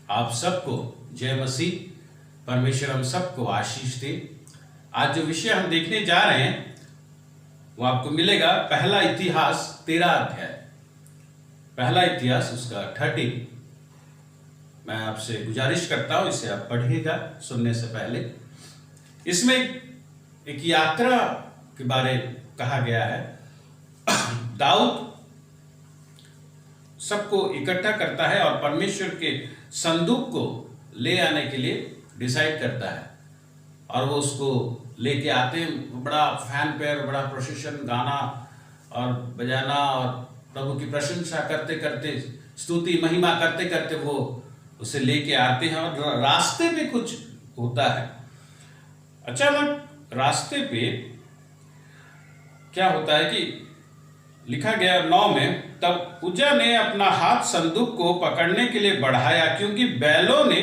आप सबको जय मसीह। परमेश्वर हम सबको आशीष दे। आज जो विषय हम देखने जा रहे हैं वो आपको मिलेगा पहला इतिहास 13 अध्याय। पहला इतिहास उसका 30। मैं आपसे गुजारिश करता हूं इसे आप पढ़िएगा सुनने से पहले। इसमें एक यात्रा के बारे कहा गया है। दाऊद सबको इकट्ठा करता है और परमेश्वर के संदूक को ले आने के लिए डिसाइड करता है और वो उसको लेके आते हैं। बड़ा फैन बड़ा प्रोसेशन, गाना और बजाना और प्रभु की प्रशंसा करते करते, स्तुति महिमा करते करते वो उसे लेके आते हैं। और रास्ते पे कुछ होता है। अचानक रास्ते पे क्या होता है कि लिखा गया 9 में, तब उज्जा ने अपना हाथ संदूक को पकड़ने के लिए बढ़ाया क्योंकि बैलों ने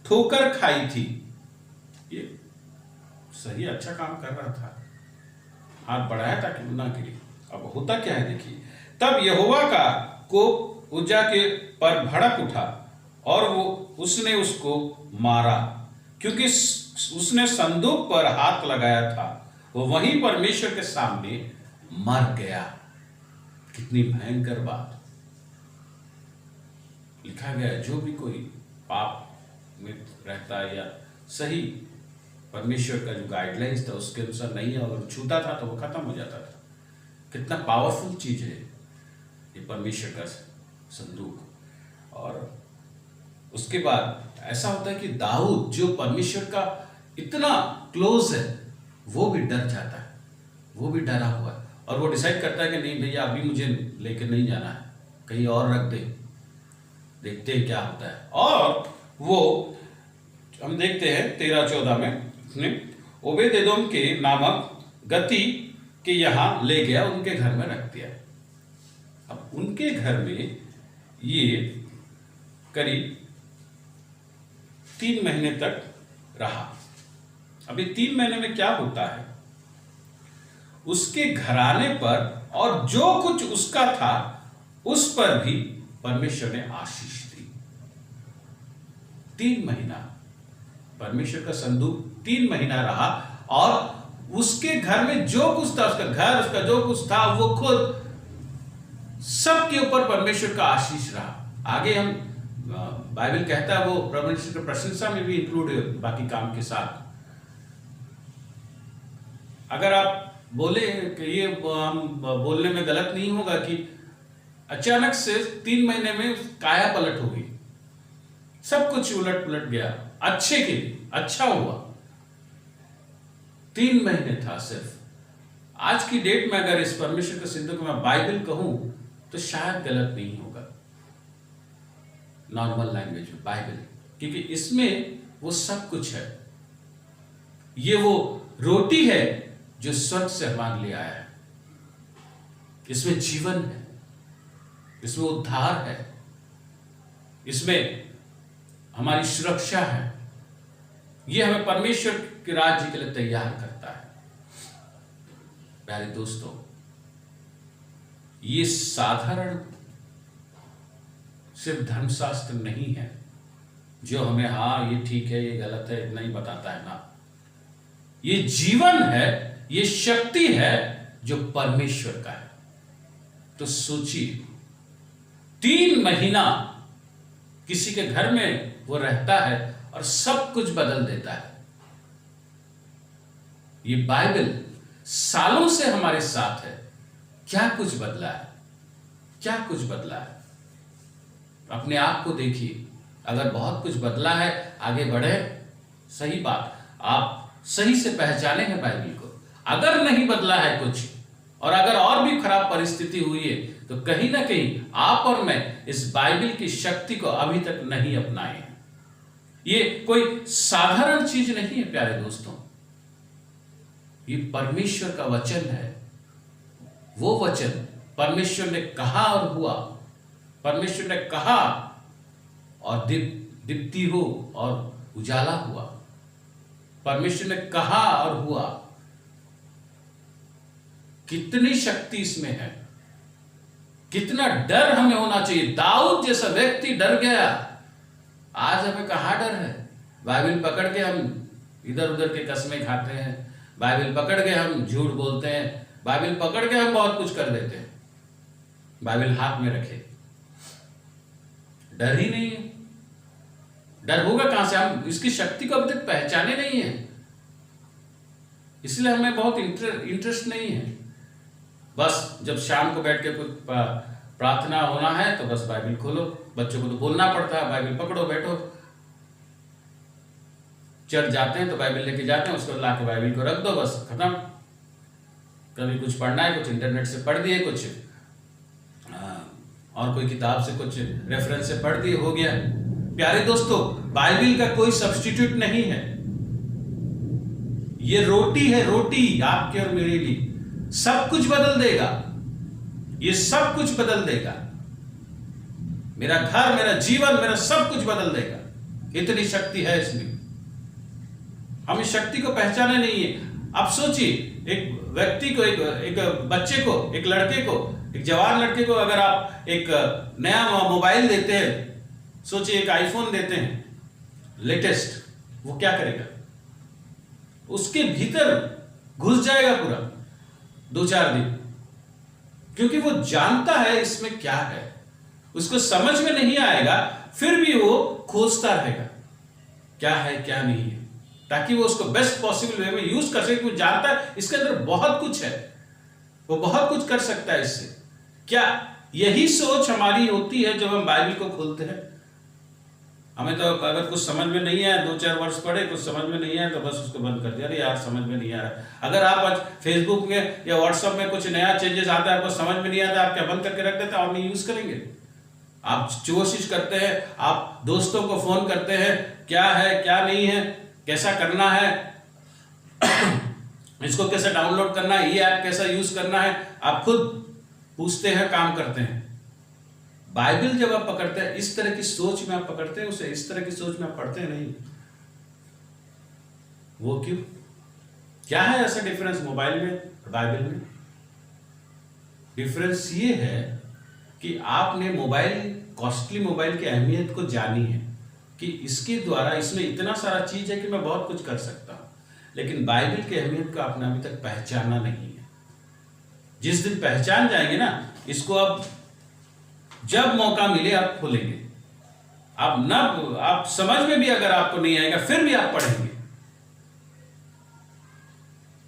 ठोकर खाई थी। ये सही अच्छा काम कर रहा था, हाथ बढ़ाया ताकि वो ना गिरे। अब होता क्या है देखिए, तब यहोवा का कोप उज्जा के पर भड़क उठा और उसने उसको मारा क्योंकि उसने संदूक पर हाथ लगाया था। वो वहीं परमेश्वर के सामने मर गया। कितनी भयंकर बात। लिखा गया जो भी कोई पाप में रहता है या सही परमेश्वर का जो गाइडलाइंस था उसके अनुसार नहीं है और छूता था तो वो खत्म हो जाता था। कितना पावरफुल चीज है ये परमेश्वर का संदूक। और उसके बाद ऐसा होता है कि दाऊद जो परमेश्वर का इतना क्लोज है वो भी डर जाता है, वो भी डरा हुआ है और वो डिसाइड करता है कि नहीं भैया अभी मुझे लेकर नहीं जाना है, कहीं और रख दे, देखते हैं क्या होता है। और वो हम देखते हैं 13-14 में उसने ओबेदेदोम के नामक गति के यहां ले गया, उनके घर में रख दिया। अब उनके घर में ये करीब 3 महीने तक रहा। अभी 3 महीने में क्या होता है, उसके घराने पर और जो कुछ उसका था उस पर भी परमेश्वर ने आशीष दी। 3 महीना परमेश्वर का संदूक 3 महीना रहा और उसके घर में जो कुछ था, उसका घर, उसका जो कुछ था, वो खुद सबके ऊपर परमेश्वर का आशीष रहा। आगे हम बाइबल कहता है वो परमेश्वर की प्रशंसा में भी इंक्लूड है बाकी काम के साथ। अगर आप बोले कि ये हम बोलने में गलत नहीं होगा कि अचानक से 3 महीने में काया पलट हो गई, सब कुछ उलट पुलट गया, अच्छे के लिए अच्छा हुआ। 3 महीने था सिर्फ। आज की डेट में अगर इस परमेश्वर के संदूक को मैं बाइबल कहूं तो शायद गलत नहीं होगा, नॉर्मल लैंग्वेज में बाइबल, क्योंकि इसमें वो सब कुछ है। ये वो रोटी है जो स्वर्ग से हमारे लिए आया है। इसमें जीवन है, इसमें उद्धार है, इसमें हमारी सुरक्षा है। यह हमें परमेश्वर के राज्य के लिए तैयार करता है। प्यारे दोस्तों, ये साधारण सिर्फ धर्मशास्त्र नहीं है जो हमें हाँ ये ठीक है ये गलत है इतना ही बताता है ना। ये जीवन है, ये शक्ति है जो परमेश्वर का है। तो सोचिए 3 महीना किसी के घर में वो रहता है और सब कुछ बदल देता है। ये बाइबल सालों से हमारे साथ है। क्या कुछ बदला है, क्या कुछ बदला है। अपने आप को देखिए, अगर बहुत कुछ बदला है आगे बढ़े, सही बात, आप सही से पहचाने हैं बाइबल को। अगर नहीं बदला है कुछ और अगर और भी खराब परिस्थिति हुई है तो कहीं ना कहीं आप और मैं इस बाइबल की शक्ति को अभी तक नहीं अपनाए हैं। ये कोई साधारण चीज नहीं है प्यारे दोस्तों, ये परमेश्वर का वचन है। वो वचन परमेश्वर ने कहा और हुआ, परमेश्वर ने कहा और दीप्ति हो और उजाला हुआ, परमेश्वर ने कहा और हुआ। कितनी शक्ति इसमें है, कितना डर हमें होना चाहिए। दाऊद जैसा व्यक्ति डर गया आज हमें कहाँ डर है? बाइबल पकड़ के हम इधर उधर के कस्में खाते हैं, बाइबल पकड़ के हम झूठ बोलते हैं, बाइबल पकड़ के हम बहुत कुछ कर देते हैं। बाइबल हाथ में रखे, डर ही नहीं है। डर होगा कहां से? हम इसकी शक्ति को अभी तक पहचाने नहीं है, इसलिए हमें बहुत इंटरेस्ट नहीं है। बस जब शाम को बैठ के कुछ प्रार्थना होना है तो बस बाइबल खोलो। बच्चों को तो बोलना पड़ता है, बाइबल पकड़ो बैठो। चर्च जाते हैं तो बाइबल लेके जाते हैं, उसको ला के बाइबल को रख दो, बस खत्म। कभी कुछ पढ़ना है, कुछ इंटरनेट से पढ़ दिए, कुछ और कोई किताब से कुछ रेफरेंस से पढ़ दिए, हो गया। प्यारे दोस्तों, बाइबल का कोई सब्स्टिट्यूट नहीं है। ये रोटी है, रोटी आपके और मेरे लिए। सब कुछ बदल देगा, ये सब कुछ बदल देगा। मेरा घर, मेरा जीवन, मेरा सब कुछ बदल देगा। इतनी शक्ति है इसमें। हम इस शक्ति को पहचाने नहीं है। अब सोचिए, एक व्यक्ति को, एक बच्चे को, एक लड़के को, एक जवान लड़के को अगर आप एक नया मोबाइल देते हैं, सोचिए एक आईफोन देते हैं लेटेस्ट, वो क्या करेगा? उसके भीतर घुस जाएगा पूरा 2-4 दिन, क्योंकि वो जानता है इसमें क्या है। उसको समझ में नहीं आएगा, फिर भी वो खोजता रहेगा क्या है क्या नहीं है, ताकि वो उसको बेस्ट पॉसिबल वे में यूज कर सके। वो जानता है इसके अंदर बहुत कुछ है, वो बहुत कुछ कर सकता है इससे। क्या यही सोच हमारी होती है जब हम बाइबल को खोलते हैं? हमें तो अगर कुछ समझ में नहीं आया, 2-4 वर्ष पढ़े, कुछ समझ में नहीं आया तो बस उसको बंद कर दिया। अरे यार समझ में नहीं आ रहा। अगर आप आज फेसबुक में या व्हाट्सएप में कुछ नया चेंजेस आता है, आपको समझ में नहीं आता, आप क्या बंद करके रख देते हैं और नहीं यूज करेंगे? आप कोशिश करते हैं, आप दोस्तों को फोन करते हैं, क्या है क्या नहीं है, कैसा करना है, इसको कैसे डाउनलोड करना है, ये ऐप कैसा यूज करना है, आप खुद पूछते हैं, काम करते हैं। बाइबल जब आप पकड़ते हैं, इस तरह की सोच में आप पकड़ते हैं उसे, इस तरह की सोच में आप पढ़ते हैं नहीं। वो क्यों? क्या है ऐसा डिफरेंस मोबाइल में और बाइबल में? डिफरेंस ये है कि आपने मोबाइल, कॉस्टली मोबाइल की अहमियत को जानी है कि इसके द्वारा, इसमें इतना सारा चीज है कि मैं बहुत कुछ कर सकता हूं। लेकिन बाइबल की अहमियत को आपने अभी तक पहचाना नहीं है। जिस दिन पहचान जाएंगे ना, इसको अब जब मौका मिले आप खोलेंगे। आप समझ में भी अगर आपको नहीं आएगा, फिर भी आप पढ़ेंगे।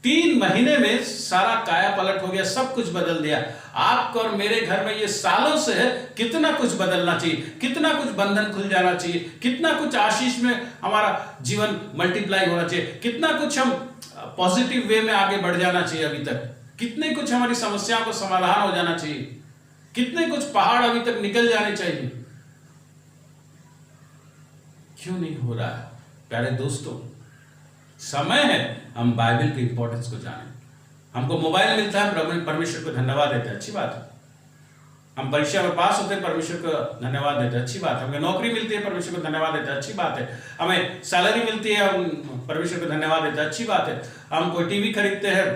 3 महीने में सारा काया पलट हो गया, सब कुछ बदल दिया। आपको और मेरे घर में ये सालों से है, कितना कुछ बदलना चाहिए, कितना कुछ बंधन खुल जाना चाहिए, कितना कुछ आशीष में हमारा जीवन मल्टीप्लाई होना चाहिए, कितना कुछ हम पॉजिटिव वे में आगे बढ़ जाना चाहिए। अभी तक कितने कुछ हमारी समस्याओं को समाधान हो जाना चाहिए, कितने कुछ पहाड़ अभी तक निकल जाने चाहिए। क्यों नहीं हो रहा है? प्यारे दोस्तों, समय है हम बाइबल के इंपॉर्टेंस को जानें। हमको मोबाइल मिलता है, परमेश्वर को धन्यवाद देते हैं, अच्छी बात है। हम परीक्षा में पास होते हैं, परमेश्वर को धन्यवाद देते हैं, अच्छी बात है। हमें नौकरी मिलती है, परमेश्वर को धन्यवाद देते हैं, अच्छी बात है। हमें सैलरी मिलती है, हम परमेश्वर को धन्यवाद देते हैं, अच्छी बात है। हम कोई टीवी खरीदते हैं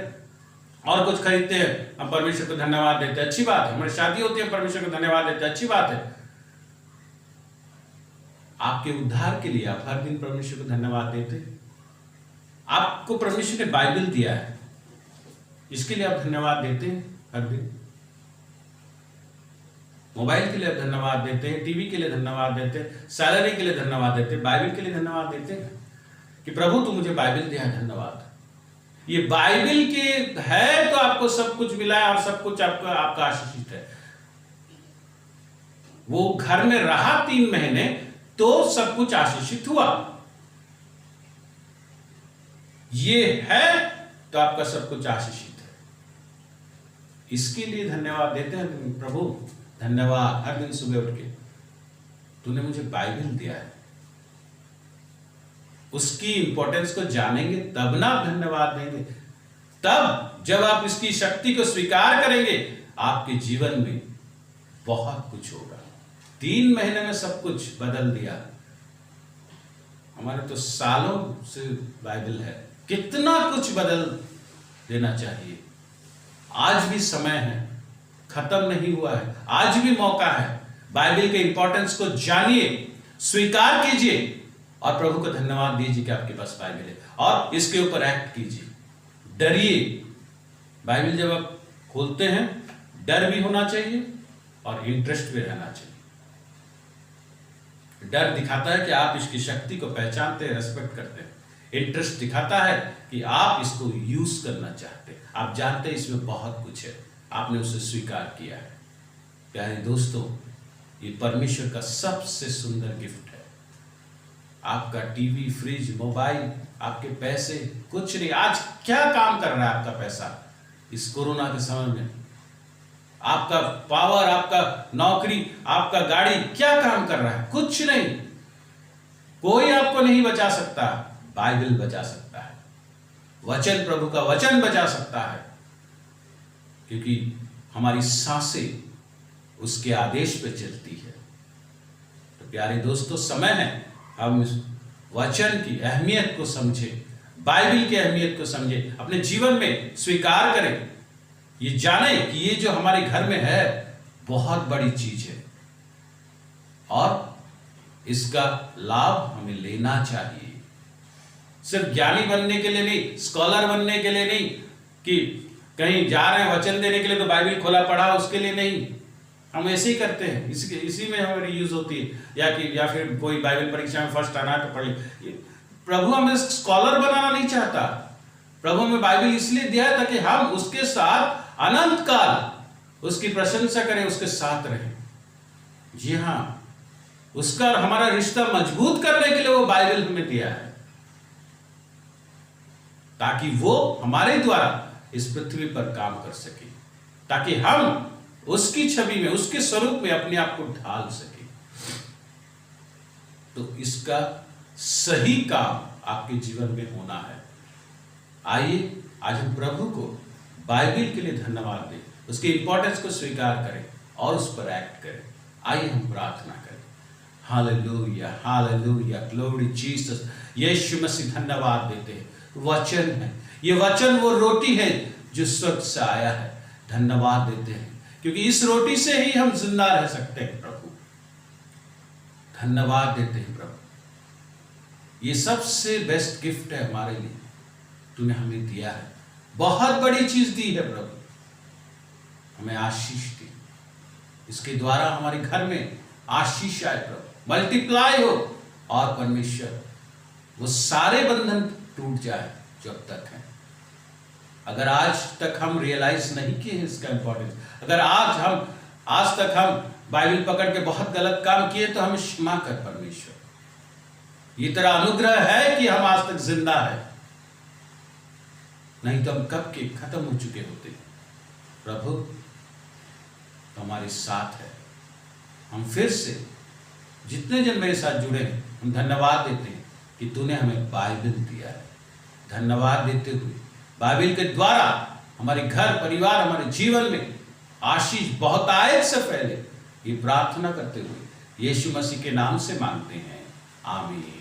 और कुछ खरीदते हैं, हम परमेश्वर को धन्यवाद देते हैं, अच्छी बात है। हमारी शादी होती है, परमेश्वर को धन्यवाद देते हैं, अच्छी बात है। आपके उद्धार के लिए आप हर दिन परमेश्वर को धन्यवाद देते हैं। आपको परमेश्वर ने बाइबल दिया है, इसके लिए आप धन्यवाद देते हैं हर दिन। मोबाइल के लिए आप धन्यवाद देते हैं, टीवी के लिए धन्यवाद देते हैं, सैलरी के लिए धन्यवाद देते हैं, बाइबल के लिए धन्यवाद देते हैं कि प्रभु तू मुझे बाइबल दिया है, धन्यवाद। ये बाइबल के है तो आपको सब कुछ मिला है और सब कुछ आपका आशीषित है। वो घर में रहा 3 महीने तो सब कुछ आशीषित हुआ। ये है तो आपका सब कुछ आशीषित है। इसके लिए धन्यवाद देते हैं, प्रभु धन्यवाद। हर दिन सुबह उठ के तूने मुझे बाइबल दिया है। उसकी इंपॉर्टेंस को जानेंगे तब ना आप धन्यवाद देंगे। तब जब आप इसकी शक्ति को स्वीकार करेंगे, आपके जीवन में बहुत कुछ होगा। 3 महीने में सब कुछ बदल दिया। हमारे तो सालों से बाइबल है, कितना कुछ बदल देना चाहिए। आज भी समय है, खत्म नहीं हुआ है, आज भी मौका है। बाइबल के इंपॉर्टेंस को जानिए, स्वीकार कीजिए और प्रभु को धन्यवाद दीजिए कि आपके पास बाइबल है, और इसके ऊपर एक्ट कीजिए। डरिए। बाइबल जब आप खोलते हैं, डर भी होना चाहिए और इंटरेस्ट भी रहना चाहिए। डर दिखाता है कि आप इसकी शक्ति को पहचानते हैं, रेस्पेक्ट करते हैं। इंटरेस्ट दिखाता है कि आप इसको यूज करना चाहते हैं, आप जानते हैं इसमें बहुत कुछ है, आपने उसे स्वीकार किया है। प्यारे दोस्तों, ये परमेश्वर का सबसे सुंदर गिफ्ट है। आपका टीवी, फ्रिज, मोबाइल, आपके पैसे कुछ नहीं। आज क्या काम कर रहा है आपका पैसा इस कोरोना के समय में? आपका पावर, आपका नौकरी, आपका गाड़ी क्या काम कर रहा है? कुछ नहीं। कोई आपको नहीं बचा सकता, बाइबल बचा सकता है। वचन, प्रभु का वचन बचा सकता है, क्योंकि हमारी सांसें उसके आदेश पे चलती है। तो प्यारे दोस्तों, समय है हम इस वचन की अहमियत को समझें, बाइबल की अहमियत को समझें, अपने जीवन में स्वीकार करें, ये जाने कि ये जो हमारे घर में है बहुत बड़ी चीज है और इसका लाभ हमें लेना चाहिए। सिर्फ ज्ञानी बनने के लिए नहीं, स्कॉलर बनने के लिए नहीं, कि कहीं जा रहे हैं वचन देने के लिए तो बाइबल खोला पढ़ा, उसके लिए नहीं। हम ऐसे ही करते हैं, इसी में हमारी यूज होती है, या फिर कोई बाइबल परीक्षा में फर्स्ट आना है तो पढ़ ले। प्रभु हमें स्कॉलर बनाना नहीं चाहता। प्रभु हमें बाइबल इसलिए दिया है ताकि हम उसके साथ अनंत काल उसकी प्रशंसा करें, उसके साथ रहें। जी हां, उसका हमारा रिश्ता मजबूत करने के लिए वो बाइबल हमें दिया है, ताकि वो हमारे द्वारा इस पृथ्वी पर काम कर सके, ताकि हम उसकी छवि में, उसके स्वरूप में अपने आप को ढाल सके। तो इसका सही काम आपके जीवन में होना है। आइए आज हम प्रभु को बाइबल के लिए धन्यवाद दें, उसके इंपॉर्टेंस को स्वीकार करें और उस पर एक्ट करें। आइए हम प्रार्थना करें। Hallelujah, hallelujah, glory Jesus. यीशु मसीह, धन्यवाद देते हैं। वचन है, ये वचन वो रोटी है जो स्वर्ग से आया है। धन्यवाद देते हैं क्योंकि इस रोटी से ही हम जिंदा रह सकते हैं। प्रभु धन्यवाद देते हैं प्रभु, ये सबसे बेस्ट गिफ्ट है हमारे लिए, तूने हमें दिया है। बहुत बड़ी चीज दी है प्रभु, हमें आशीष दी। इसके द्वारा हमारे घर में आशीष आए प्रभु, मल्टीप्लाई हो, और परमेश्वर वो सारे बंधन टूट जाए जो अब तक है। अगर आज तक हम रियलाइज नहीं किए हैं इसका इंपॉर्टेंस, अगर आज तक हम बाइबल पकड़ के बहुत गलत काम किए, तो हमें क्षमा कर परमेश्वर। ये तेरा अनुग्रह है कि हम आज तक जिंदा है, नहीं तो हम कब के खत्म हो चुके होते। प्रभु तो हमारे साथ है। हम फिर से जितने जन मेरे साथ जुड़े हैं, हम धन्यवाद देते हैं कि तूने हमें बाइबल दिया है। धन्यवाद देते हुए बाइबल के द्वारा हमारे घर परिवार, हमारे जीवन में आशीष बहुतायत से फैले, ये प्रार्थना करते हुए यीशु मसीह के नाम से मांगते हैं, आमीन।